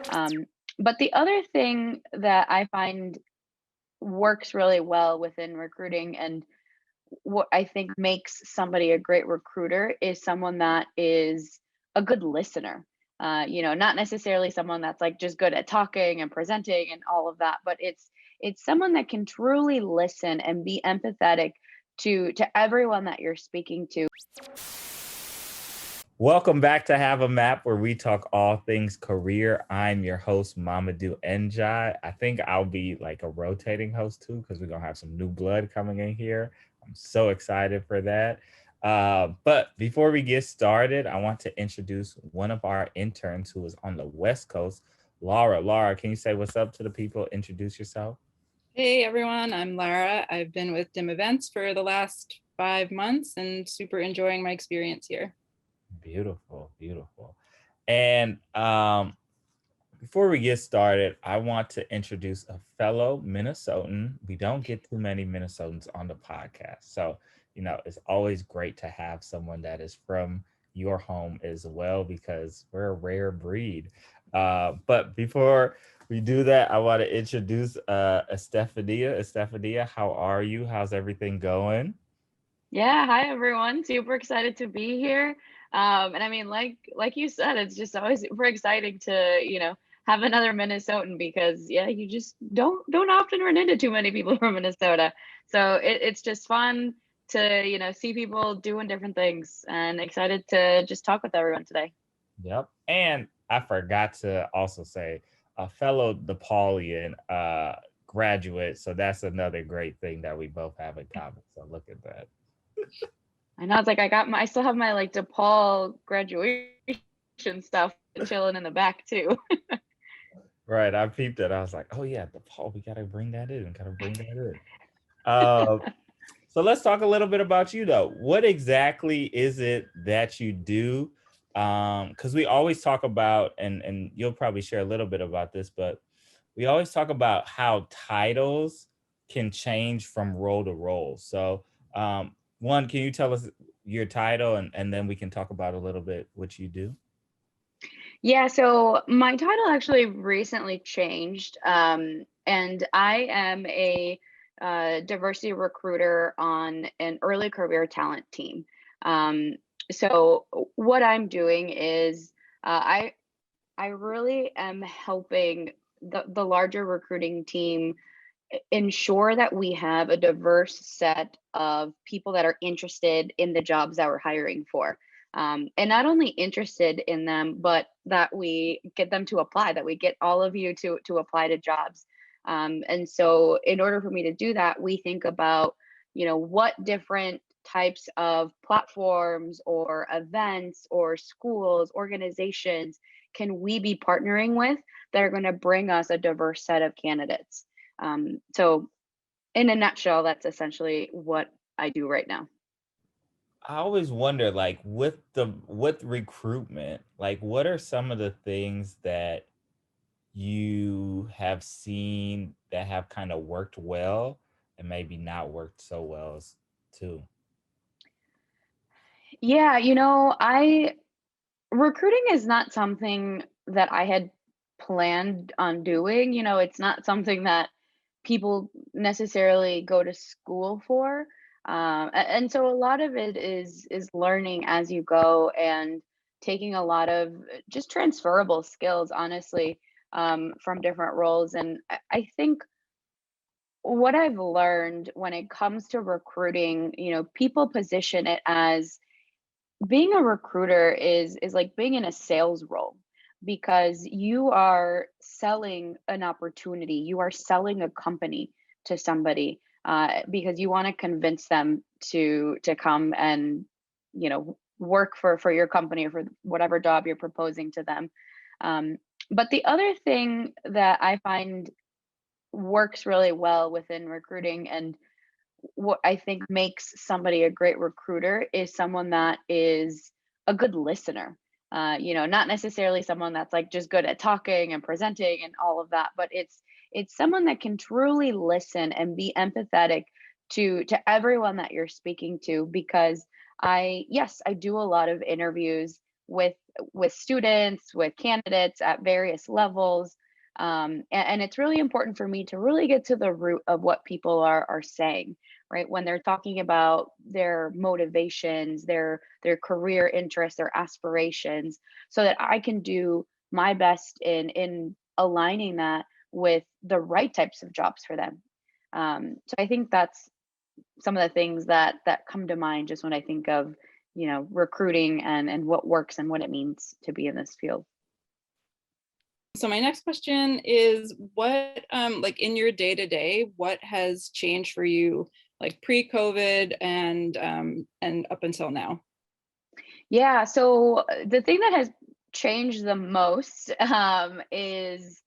Um, but the other thing that I find works really well within recruiting and what I think makes somebody a great recruiter is someone that is a good listener. Not necessarily someone that's like just good at talking and presenting and all of that, but it's someone that can truly listen and be empathetic to everyone that you're speaking to. Welcome back to Have a Map, where we talk all things career. I'm your host, Mamadou Njai. I think I'll be like a rotating host too, because we're going to have some new blood coming in here. I'm so excited for that. But before we get started, I want to introduce one of our interns who is on the West Coast, Laura. Laura, can you say what's up to the people? Introduce yourself. Hey everyone, I'm Lara. I've been with DIM Events for the last 5 months and super enjoying my experience here. Beautiful, beautiful. And before we get started, I want to introduce a fellow Minnesotan. We don't get too many Minnesotans on the podcast. So, it's always great to have someone that is from your home as well, because we're a rare breed. But before we do that, I want to introduce Estefania. Estefania, how are you? How's everything going? Yeah, hi everyone. Super excited to be here. And I mean, like you said, it's just always super exciting to, have another Minnesotan because yeah, you just don't often run into too many people from Minnesota. So it's just fun to, see people doing different things and excited to just talk with everyone today. Yep. And I forgot to also say a fellow DePaulian graduate. So that's another great thing that we both have in common. So look at that. I know it's like I still have my like DePaul graduation stuff chilling in the back too. Right. I peeped it. I was like, oh yeah, DePaul, we gotta bring that in. Gotta bring that in. Uh, so let's talk a little bit about you though. What exactly is it that you do? Because we always talk about, and you'll probably share a little bit about this, but we always talk about how titles can change from role to role. So, one, can you tell us your title, and then we can talk about a little bit what you do? Yeah, so my title actually recently changed, and I am a diversity recruiter on an early career talent team. Um, so what I'm doing is I really am helping the larger recruiting team ensure that we have a diverse set of people that are interested in the jobs that we're hiring for. And not only interested in them, but that we get them to apply, that we get all of you to apply to jobs. And so in order for me to do that, we think about, what different types of platforms or events or schools, organizations can we be partnering with that are going to bring us a diverse set of candidates. So in a nutshell, that's essentially what I do right now. I always wonder, like, with recruitment, like, what are some of the things that you have seen that have kind of worked well and maybe not worked so well as too? Yeah, I recruiting is not something that I had planned on doing. It's not something that people necessarily go to school for. And so a lot of it is learning as you go and taking a lot of just transferable skills, honestly, from different roles. And I think what I've learned when it comes to recruiting, people position it as being a recruiter is like being in a sales role because you are selling an opportunity, you are selling a company to somebody because you want to convince them to come and work for your company or for whatever job you're proposing to them. But the other thing that I find works really well within recruiting and what I think makes somebody a great recruiter is someone that is a good listener. Not necessarily someone that's like just good at talking and presenting and all of that, but it's someone that can truly listen and be empathetic to everyone that you're speaking to because I do a lot of interviews with with students, with candidates at various levels. And it's really important for me to really get to the root of what people are saying, right? When they're talking about their motivations, their career interests, their aspirations, so that I can do my best in aligning that with the right types of jobs for them. So I think that's some of the things that come to mind just when I think of, recruiting and what works and what it means to be in this field. So my next question is what, like in your day to day, what has changed for you, like pre-COVID and up until now? Yeah, so the thing that has changed the most is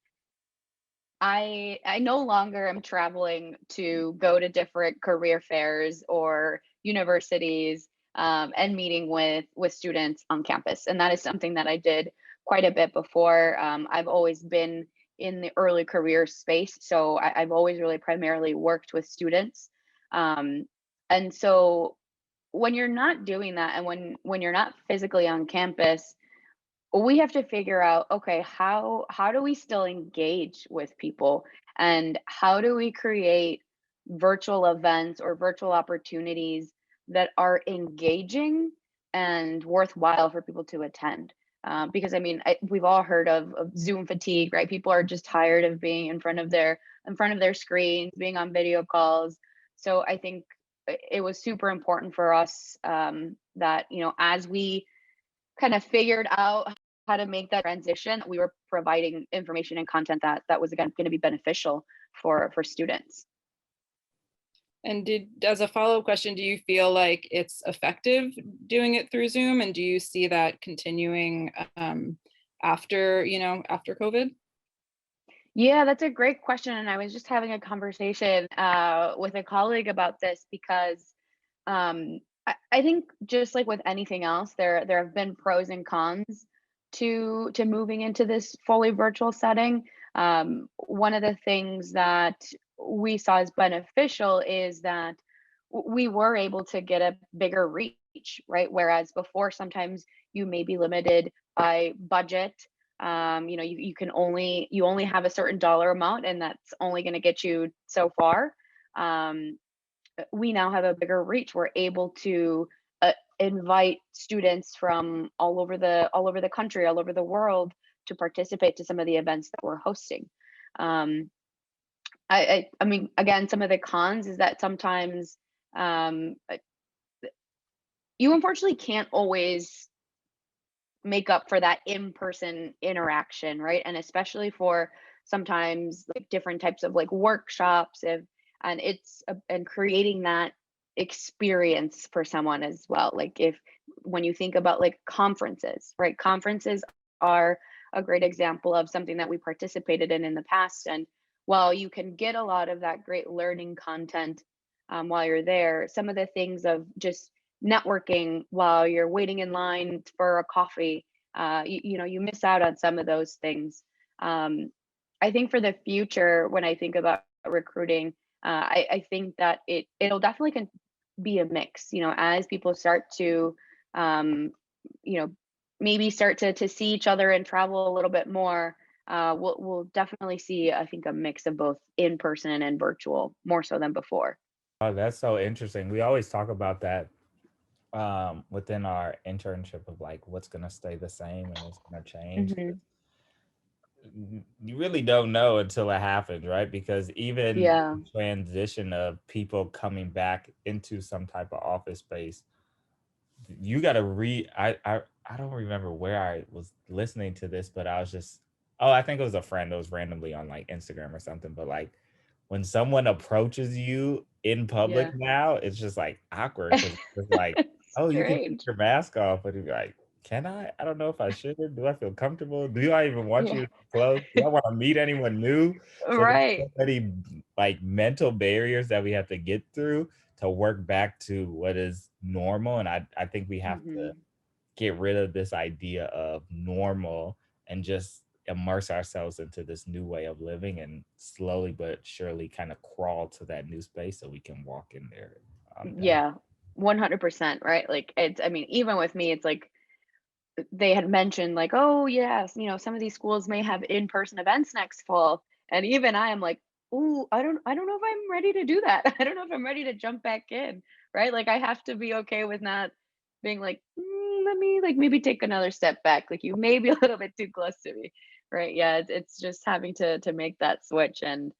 I no longer am traveling to go to different career fairs or universities, and meeting with students on campus, and that is something that I did quite a bit before. I've always been in the early career space, so I've always really primarily worked with students, um, and so when you're not doing that, and when you're not physically on campus, we have to figure out, okay, how do we still engage with people, and how do we create virtual events or virtual opportunities that are engaging and worthwhile for people to attend. Because I mean, we've all heard of Zoom fatigue, right? People are just tired of being in front of their screens, being on video calls. So I think it was super important for us, that, as we kind of figured out how to make that transition, we were providing information and content that was, again, going to be beneficial for students. And as a follow-up question, do you feel like it's effective doing it through Zoom? And do you see that continuing after COVID? Yeah, that's a great question, and I was just having a conversation with a colleague about this because, I think, just like with anything else, there have been pros and cons to moving into this fully virtual setting. One of the things that we saw as beneficial is that we were able to get a bigger reach, right? Whereas before, sometimes you may be limited by budget. You only have a certain dollar amount, and that's only going to get you so far. Um, we now have a bigger reach. We're able to invite students from all over the country, all over the world, to participate to some of the events that we're hosting. Um, I mean, again, some of the cons is that sometimes, um, you unfortunately can't always make up for that in-person interaction, right? And especially for sometimes like different types of like workshops, if and it's and creating that experience for someone as well. Like, if when you think about like conferences, right? Conferences are a great example of something that we participated in the past. And while you can get a lot of that great learning content, while you're there, some of the things of just networking while you're waiting in line for a coffee, you miss out on some of those things. um, I think for the future, when I think about recruiting, I think that it'll definitely be a mix, as people start to, um, you know maybe start to see each other and travel a little bit more. We'll definitely see, I think, a mix of both in person and virtual, more so than before. Oh, that's so interesting. We always talk about that within our internship of like what's going to stay the same and what's going to change. Hmm. You really don't know until it happens, right? Because even Yeah. the transition of people coming back into some type of office space, you got to I don't remember where I was listening to this, but I was just, oh, I think it was a friend that was randomly on like Instagram or something. But like when someone approaches you in public Yeah. now, it's just like awkward because it's like, It's oh, you can take strange. your mask off, but you're like, can I? I don't know if I should. Do I feel comfortable? Do I even want Yeah. you close? Do I want to meet anyone new? So there's Right. so many like mental barriers that we have to get through to work back to what is normal. And I think we have to Hmm. get rid of this idea of normal and just immerse ourselves into this new way of living and slowly but surely kind of crawl to that new space so we can walk in there. Definitely. Yeah, 100%, right? Like, I mean, even with me, it's like they had mentioned like, oh yes, some of these schools may have in-person events next fall, and even I am like, oh, I don't know if I'm ready to do that. I don't know if I'm ready to jump back in, right? Like I have to be okay with not being like, let me like maybe take another step back. Like you may be a little bit too close to me, right? Yeah, it's just having to make that switch, and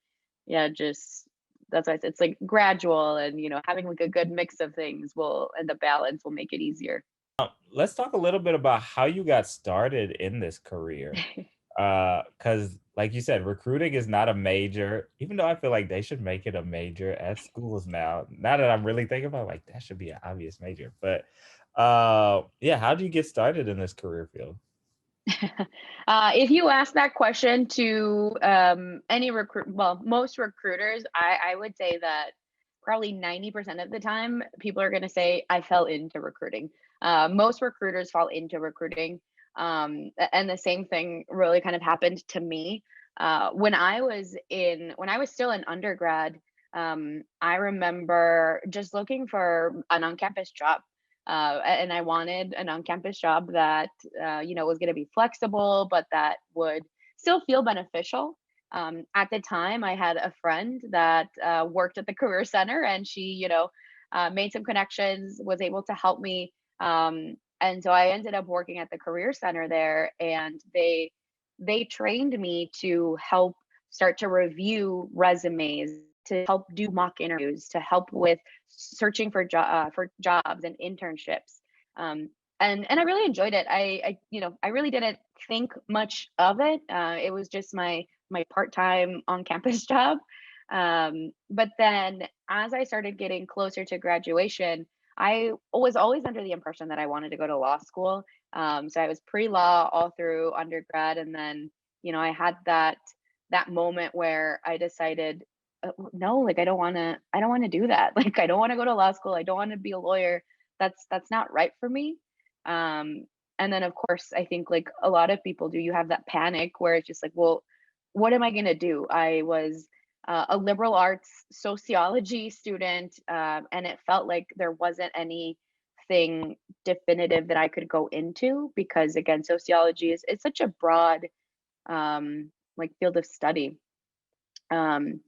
yeah, just that's why it's like gradual, and having like a good mix of things will, and the balance will make it easier. Let's talk a little bit about how you got started in this career. Because like you said, recruiting is not a major, even though I feel like they should make it a major at schools now. Now that I'm really thinking about it, like that should be an obvious major. But yeah, how do you get started in this career field? If you ask that question to any well, most recruiters, I would say that probably 90% of the time, people are going to say, I fell into recruiting. Most recruiters fall into recruiting. And the same thing really kind of happened to me. When I was still in undergrad, I remember just looking for an on-campus job. And I wanted an on-campus job that was going to be flexible, but that would still feel beneficial. At the time, I had a friend that worked at the career center, and she, made some connections, was able to help me. And so I ended up working at the career center there, and they trained me to help start to review resumes, to help do mock interviews, to help with searching for jobs and internships. And I really enjoyed it. I really didn't think much of it. It was just my part-time on-campus job. But then as I started getting closer to graduation, I was always under the impression that I wanted to go to law school. So I was pre-law all through undergrad, and then I had that moment where I decided, no, like I don't want to do that. Like I don't want to go to law school. I don't want to be a lawyer. That's not right for me. Um, and then of course I think like a lot of people do, you have that panic where it's just like, well, what am I going to do? I was a liberal arts sociology student, and it felt like there wasn't anything definitive that I could go into, because again, sociology is it's such a broad like field of study. Um,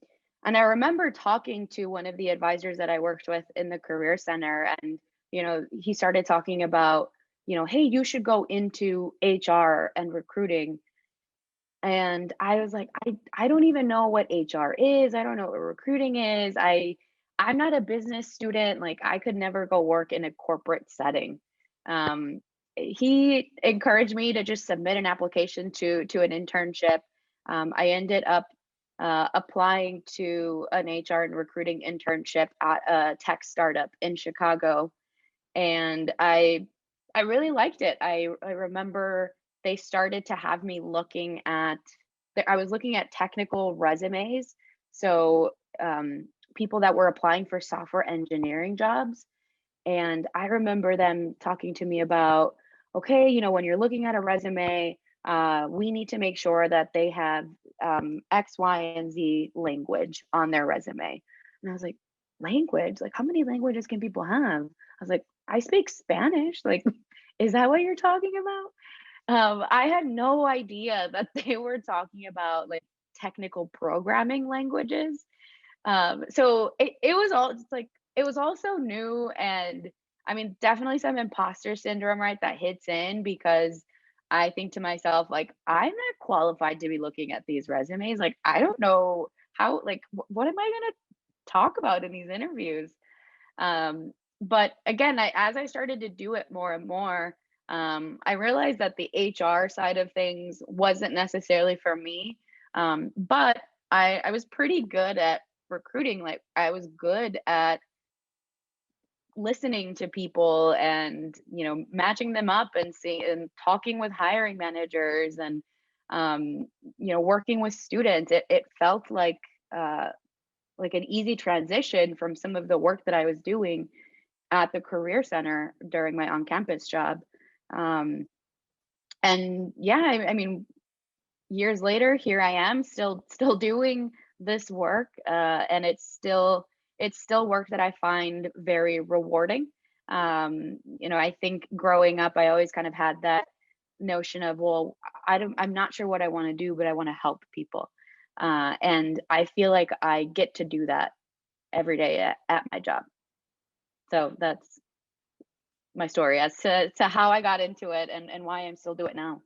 and I remember talking to one of the advisors that I worked with in the career center, and he started talking about, hey, you should go into HR and recruiting. And I was like, I don't even know what HR is. I don't know what recruiting is. I'm not a business student. Like I could never go work in a corporate setting. Um, he encouraged me to just submit an application to an internship. I ended up applying to an HR and recruiting internship at a tech startup in Chicago, and I really liked it. I remember they started to have me I was looking at technical resumes. So people that were applying for software engineering jobs. And I remember them talking to me about, okay, when you're looking at a resume, we need to make sure that they have X, Y, and Z language on their resume. And I was like, language? Like, how many languages can people have? I was like, I speak Spanish. Like, is that what you're talking about? I had no idea that they were talking about like technical programming languages. So it was all it's like it was all so new, and I mean definitely some imposter syndrome, right, that hits in, because I think to myself like I'm not qualified to be looking at these resumes. Like I don't know how like what am I going to talk about in these interviews? But again, as I started to do it more and more, I realized that the HR side of things wasn't necessarily for me. But I was pretty good at recruiting. Like I was good at listening to people and matching them up and seeing and talking with hiring managers, and um, working with students. It felt like an easy transition from some of the work that I was doing at the career center during my on-campus job. Um, and yeah, I mean, years later, here I am, still doing this work, and it's still work that I find very rewarding. I think growing up, I always kind of had that notion of, well, I'm not sure what I want to do, but I want to help people. And I feel like I get to do that every day at my job. So that's my story as to how I got into it and why I'm still doing it now.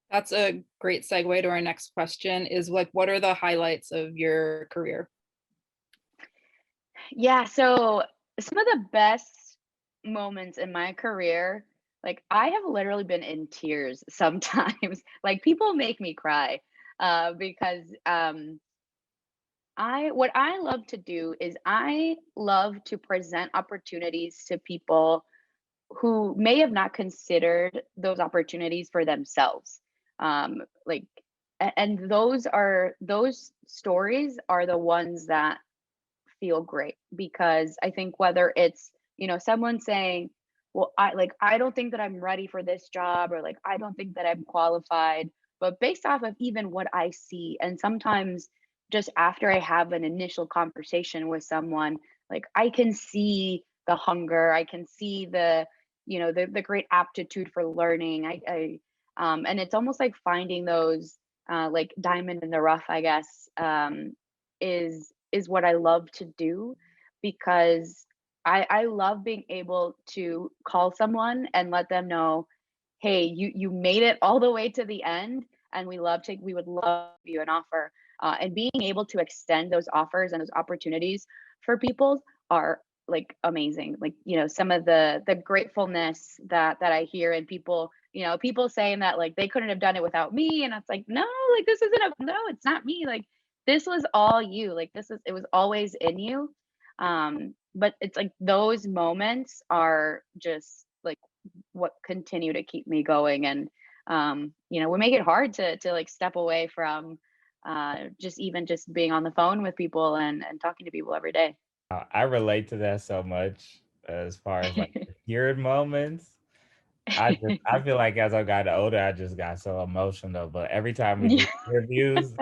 That's a great segue to our next question is like, what are the highlights of your career? Yeah, so some of the best moments in my career, like I have literally been in tears sometimes. Like people make me cry because I what I love to do is I love to present opportunities to people who may have not considered those opportunities for themselves. Like and those stories are the ones that feel great because I think whether it's, someone saying, well, I don't think that I'm ready for this job, or like I don't think that I'm qualified, but based off of even what I see, and sometimes just after I have an initial conversation with someone, like I can see the hunger, I can see the great aptitude for learning. And it's almost like finding those like diamond in the rough, I guess, is what I love to do because I love being able to call someone and let them know, hey, you made it all the way to the end, and we would love you an offer. And being able to extend those offers and those opportunities for people are like amazing. Like, some of the gratefulness that I hear, and people saying that like they couldn't have done it without me, and it's like, no, like this isn't a no, it's not me. Like this was all you. Like it was always in you. But it's like those moments are just like what continue to keep me going, and we make it hard to like step away from just being on the phone with people and talking to people every day. I relate to that so much as far as like the weird moments. I feel like as I got older, I just got so emotional. But every time we do Yeah. interviews,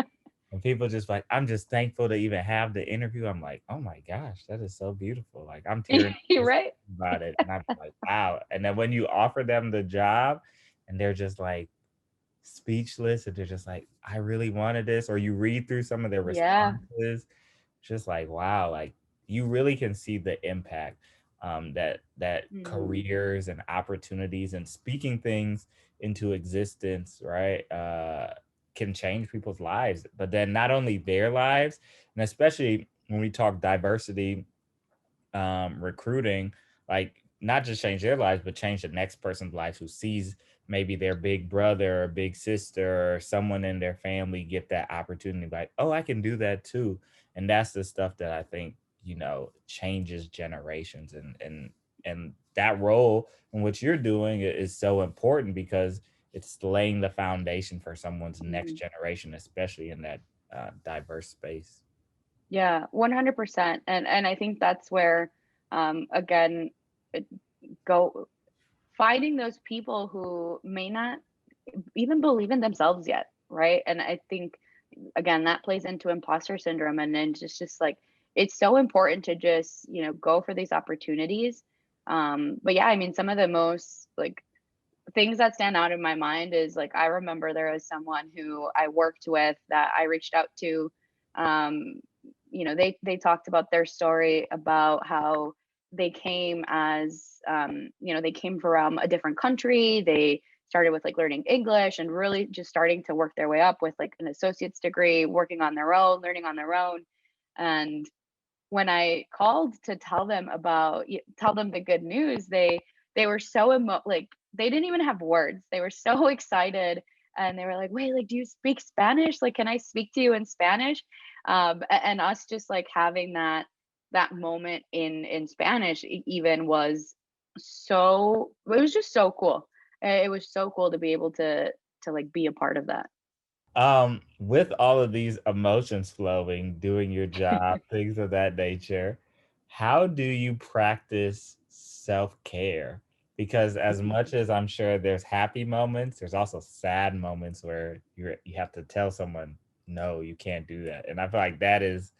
and people just like, I'm just thankful to even have the interview. I'm like, oh my gosh, that is so beautiful. Like I'm tearing up You're just right. thinking about it. And I'm like, wow. And then when you offer them the job and they're just like speechless and they're just like, I really wanted this, or you read through some of their Yeah. responses, just like, wow, like you really can see the impact that Mhm. careers and opportunities and speaking things into existence, right? Can change people's lives, but then not only their lives, and especially when we talk diversity, recruiting, like not just change their lives, but change the next person's life who sees maybe their big brother or big sister or someone in their family get that opportunity, like, oh, I can do that too. And that's the stuff that I think, changes generations, and that role in what you're doing is so important because it's laying the foundation for someone's next Mhm. generation, especially in that diverse space. Yeah, 100%. And I think that's where again it- go finding those people who may not even believe in themselves yet, right? And I think again that plays into imposter syndrome, and then just like it's so important to just go for these opportunities. But yeah, I mean, some of the most like things that stand out in my mind is like I remember there was someone who I worked with that I reached out to. um they talked about their story about how they came as they came from a different country. They started with like learning English and really just starting to work their way up with like an associate's degree, working on their own, learning on their own. And when I called to tell them the good news, they were so like they didn't even have words. They were so excited, and they were like, "Wait, like, do you speak Spanish? Like, can I speak to you in Spanish?" And us just like having that moment in Spanish even was so it was just so cool. It was so cool to be able to like be a part of that. With all of these emotions flowing, doing your job, things of that nature, how do you practice self-care? Because as much as I'm sure there's happy moments, there's also sad moments where you have to tell someone, no, you can't do that. And I feel like that is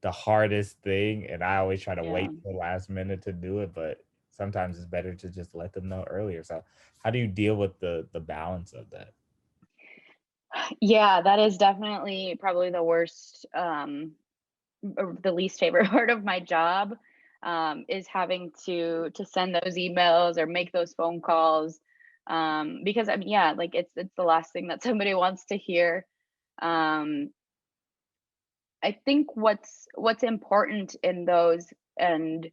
the hardest thing. And I always try to Yeah. wait till the last minute to do it, but sometimes it's better to just let them know earlier. So how do you deal with the balance of that? Yeah, that is definitely probably the worst, or the least favorite part of my job, is having to send those emails or make those phone calls, because I mean, yeah, like it's the last thing that somebody wants to hear. Um, I think what's important in those, and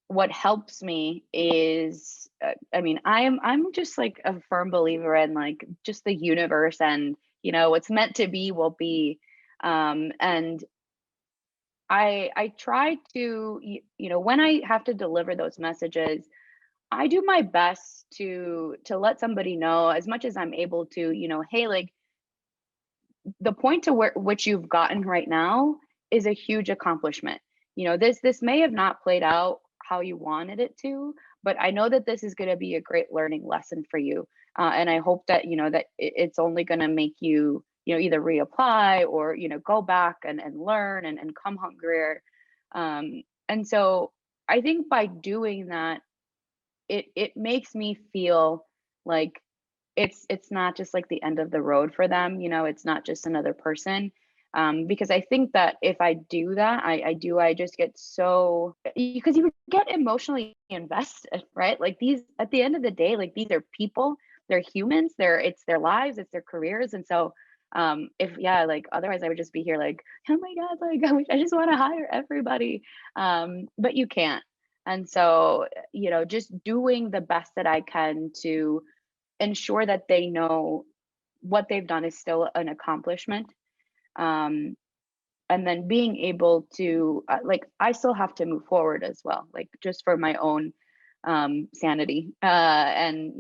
what helps me is, I mean, I'm just like a firm believer in like just the universe, and what's meant to be will be. And I try to, when I have to deliver those messages, I do my best to let somebody know as much as I'm able to, hey, like the point to which you've gotten right now is a huge accomplishment. This may have not played out how you wanted it to, but I know that this is going to be a great learning lesson for you. And I hope that that it's only going to make you, either reapply or go back and learn and come hungrier. And so I think by doing that, it makes me feel like it's not just like the end of the road for them. It's not just another person. Because I think that if I do that, I just get so, because you get emotionally invested, right? Like these, at the end of the day, like these are people, they're humans, it's their lives, it's their careers. And so if, yeah, like otherwise I would just be here like, oh my God, like I just want to hire everybody. But you can't. And so, just doing the best that I can to ensure that they know what they've done is still an accomplishment. Um, and then being able to, like, I still have to move forward as well, like just for my own sanity, and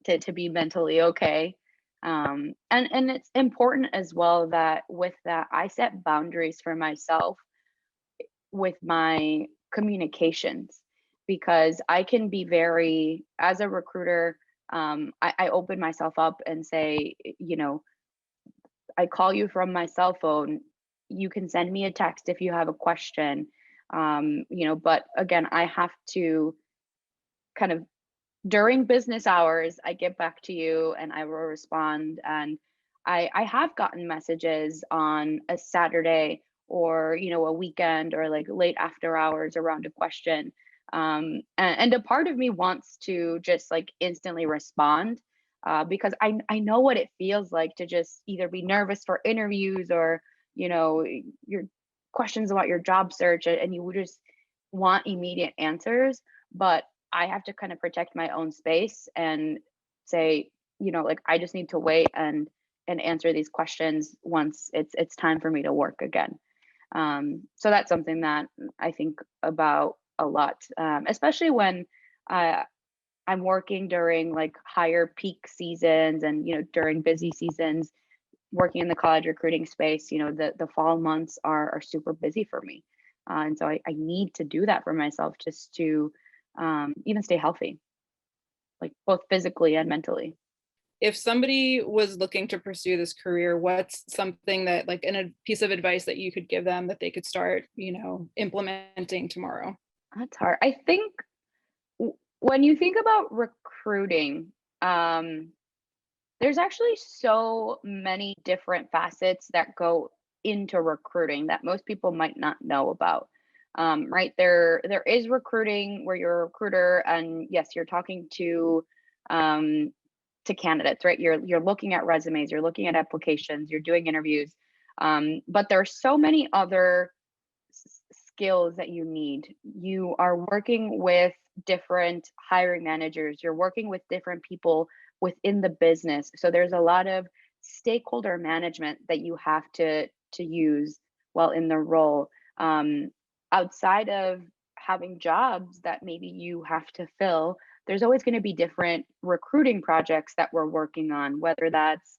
to be mentally okay. And it's important as well that with that I set boundaries for myself with my communications, because I can be very, as a recruiter, I open myself up and say, I call you from my cell phone. You can send me a text if you have a question. But again, I have to kind of, during business hours, I get back to you and I will respond. And I have gotten messages on a Saturday or, a weekend or like late after hours around a question. And a part of me wants to just like instantly respond, because I know what it feels like to just either be nervous for interviews or, your questions about your job search, and you would just want immediate answers. But I have to kind of protect my own space and say, like I just need to wait and answer these questions once it's time for me to work again. So that's something that I think about a lot, especially when uh, I'm working during like higher peak seasons and during busy seasons. Working in the college recruiting space, the fall months are super busy for me, and so I need to do that for myself just to even stay healthy, like both physically and mentally. If somebody was looking to pursue this career, what's something that like in a piece of advice that you could give them that they could start, implementing tomorrow? That's hard. I think when you think about recruiting, there's actually so many different facets that go into recruiting that most people might not know about. Right, there is recruiting where you're a recruiter, and yes, you're talking um, to candidates, right? You're looking at resumes, you're looking at applications, you're doing interviews. But there are so many other skills that you need. You are working with different hiring managers, you're working with different people within the business. So there's a lot of stakeholder management that you have to use while in the role. Outside of having jobs that maybe you have to fill, there's always going to be different recruiting projects that we're working on, whether that's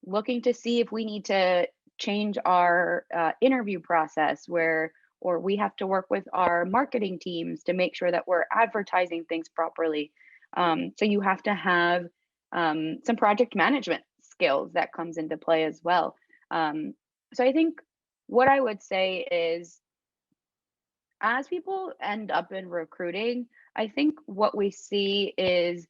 looking to see if we need to change our interview process, where or we have to work with our marketing teams to make sure that we're advertising things properly. So you have to have some project management skills that comes into play as well. So I think what I would say is as people end up in recruiting, I think what we see is,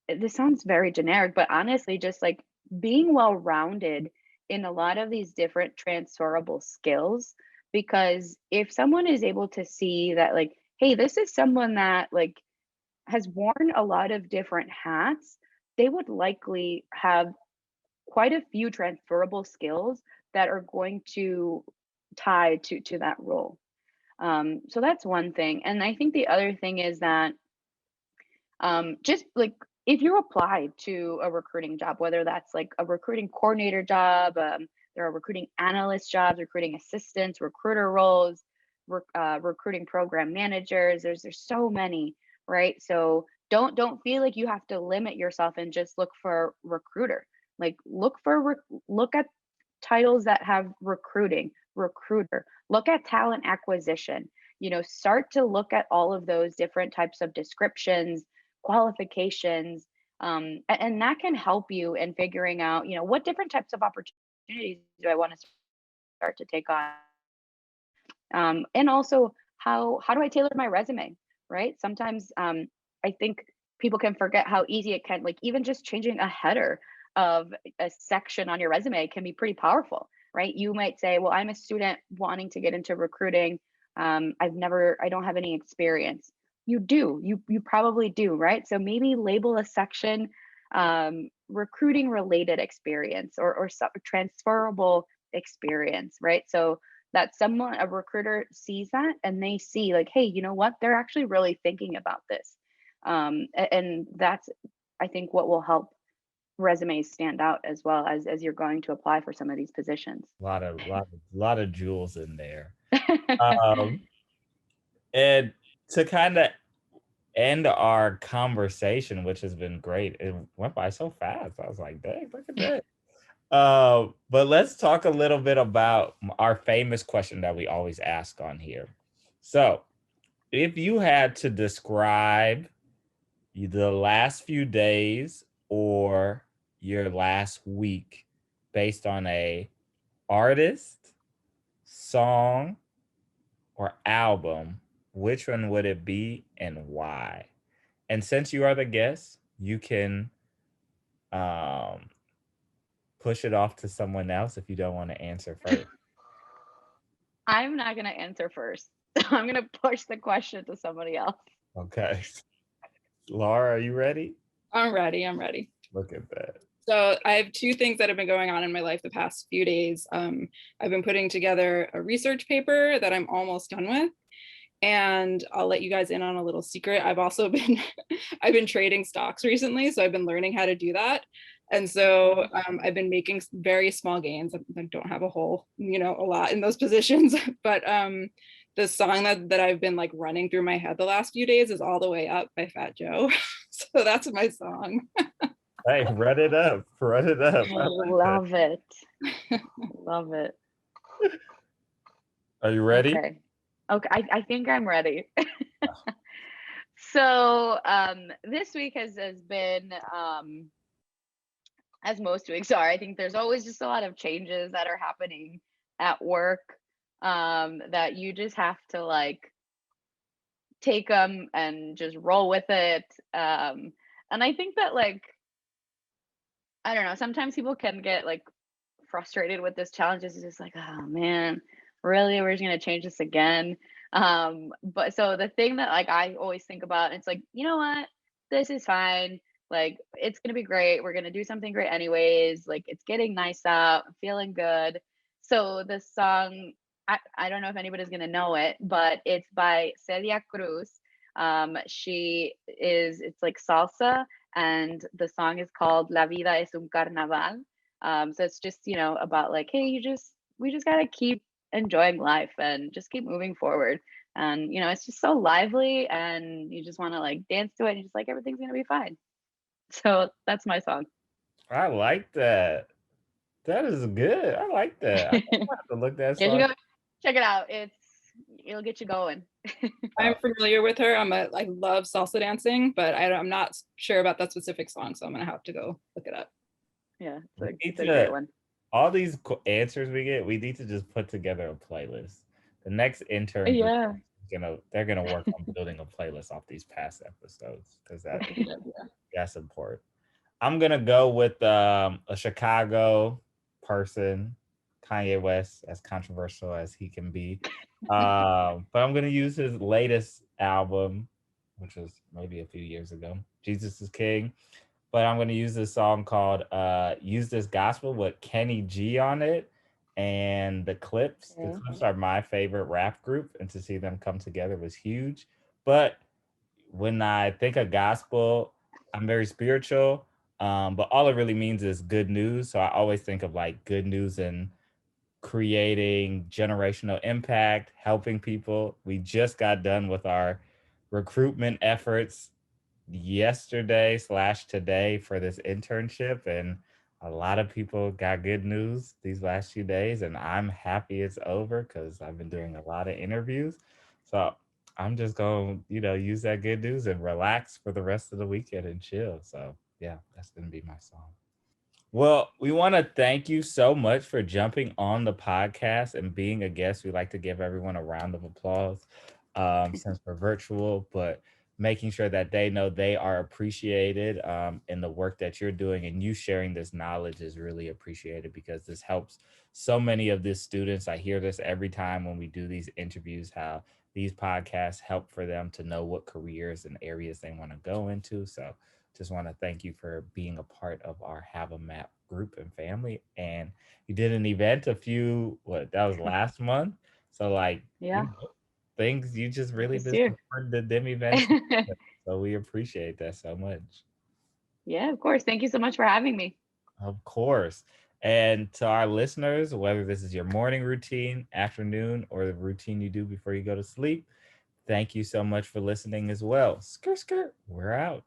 this sounds very generic, but honestly, just like being well rounded in a lot of these different transferable skills. Because if someone is able to see that, like, hey, this is someone that like has worn a lot of different hats, they would likely have quite a few transferable skills that are going to tie to that role. So that's one thing. And I think the other thing is that, just like if you apply to a recruiting job, whether that's like a recruiting coordinator job, there are recruiting analyst jobs, recruiting assistants, recruiter roles, recruiting program managers. There's so many, right? So don't feel like you have to limit yourself and just look for recruiter. Like look at titles that have recruiting, recruiter. Look at talent acquisition. Start to look at all of those different types of descriptions, qualifications, and that can help you in figuring out, what different types of opportunities do I want to start to take on, and also how do I tailor my resume, right? Sometimes I think people can forget how easy it can, like even just changing a header of a section on your resume can be pretty powerful, right? You might say, well, I'm a student wanting to get into recruiting. I don't have any experience. You do. You probably do, right? So maybe label a section recruiting related experience, or transferable experience, right? So that a recruiter sees that and they see like, hey, you know what? They're actually really thinking about this. And that's, I think, what will help resumes stand out as well as you're going to apply for some of these positions. A lot of jewels in there. Um, and to kind of end our conversation, which has been great. It went by so fast. I was like, dang, look at that. But let's talk a little bit about our famous question that we always ask on here. So, if you had to describe the last few days or your last week based on a artist, song, or album, which one would it be and why? And since you are the guest, you can um, push it off to someone else if you don't want to answer first. I'm not going to answer first. I'm going to push the question to somebody else. Okay. Laura, are you ready? I'm ready. Look at that. So I have two things that have been going on in my life the past few days. I've been putting together a research paper that I'm almost done with. And I'll let you guys in on a little secret. I've also been I've been trading stocks recently, so I've been learning how to do that. And so I've been making very small gains. I don't have a lot in those positions, but the song that I've been like running through my head the last few days is All the Way Up by Fat Joe. So that's my song. Hey, run it up. Run it up. I love it. Love it. Are you ready? Okay, I think I'm ready. So this week has been, as most weeks are. I think there's always just a lot of changes that are happening at work, that you just have to like take them and just roll with it. And I think that, like, I don't know, sometimes people can get like frustrated with this challenge. It's just like, oh man, really, we're just gonna change this again. But so the thing that like I always think about, it's like, you know what, this is fine. Like it's gonna be great. We're gonna do something great anyways. Like it's getting nice out. I'm feeling good. So the song, I don't know if anybody's gonna know it, but it's by Celia Cruz. It's like salsa, and the song is called La Vida es un Carnaval. So it's just, about like, hey, we just gotta keep enjoying life and just keep moving forward. And it's just so lively, and you just want to like dance to it, and just like everything's gonna be fine. So that's my song. I like that. That is good. I like that. I have to look that You should song. go check it out. It'll get you going. I'm familiar with her. I love salsa dancing, but I'm not sure about that specific song, so I'm gonna have to go look it up. Yeah, it's a great one. All these answers we get, we need to just put together a playlist The next intern group Yeah. they're gonna work on building a playlist off these past episodes because That's a good idea. that's important. I'm gonna go with a Chicago person, Kanye West, as controversial as he can be. But I'm gonna use his latest album, which was maybe a few years ago, Jesus is King. But I'm gonna use this song called Use This Gospel with Kenny G on it. And the Clips. The Okay. Clips are my favorite rap group, and to see them come together was huge. But when I think of gospel, I'm very spiritual. But all it really means is good news. So I always think of like good news and creating generational impact, helping people. We just got done with our recruitment efforts yesterday slash today for this internship, and a lot of people got good news these last few days, and I'm happy it's over because I've been doing a lot of interviews. So I'm just gonna, use that good news and relax for the rest of the weekend and chill. So yeah, that's gonna be my song. Well, we want to thank you so much for jumping on the podcast and being a guest. We like to give everyone a round of applause since we're virtual, but making sure that they know they are appreciated in the work that you're doing, and you sharing this knowledge is really appreciated because this helps so many of these students. I hear this every time when we do these interviews, how these podcasts help for them to know what careers and areas they want to go into. So just want to thank you for being a part of our Have a Map group and family. And you did an event that was last month. So like, Yeah. things you just really This been year. supporting the dim events. So we appreciate that so much. Yeah, of course. Thank you so much for having me. Of course. And to our listeners, whether this is your morning routine, afternoon, or the routine you do before you go to sleep, thank you so much for listening as well. Skirt, skirt. We're out.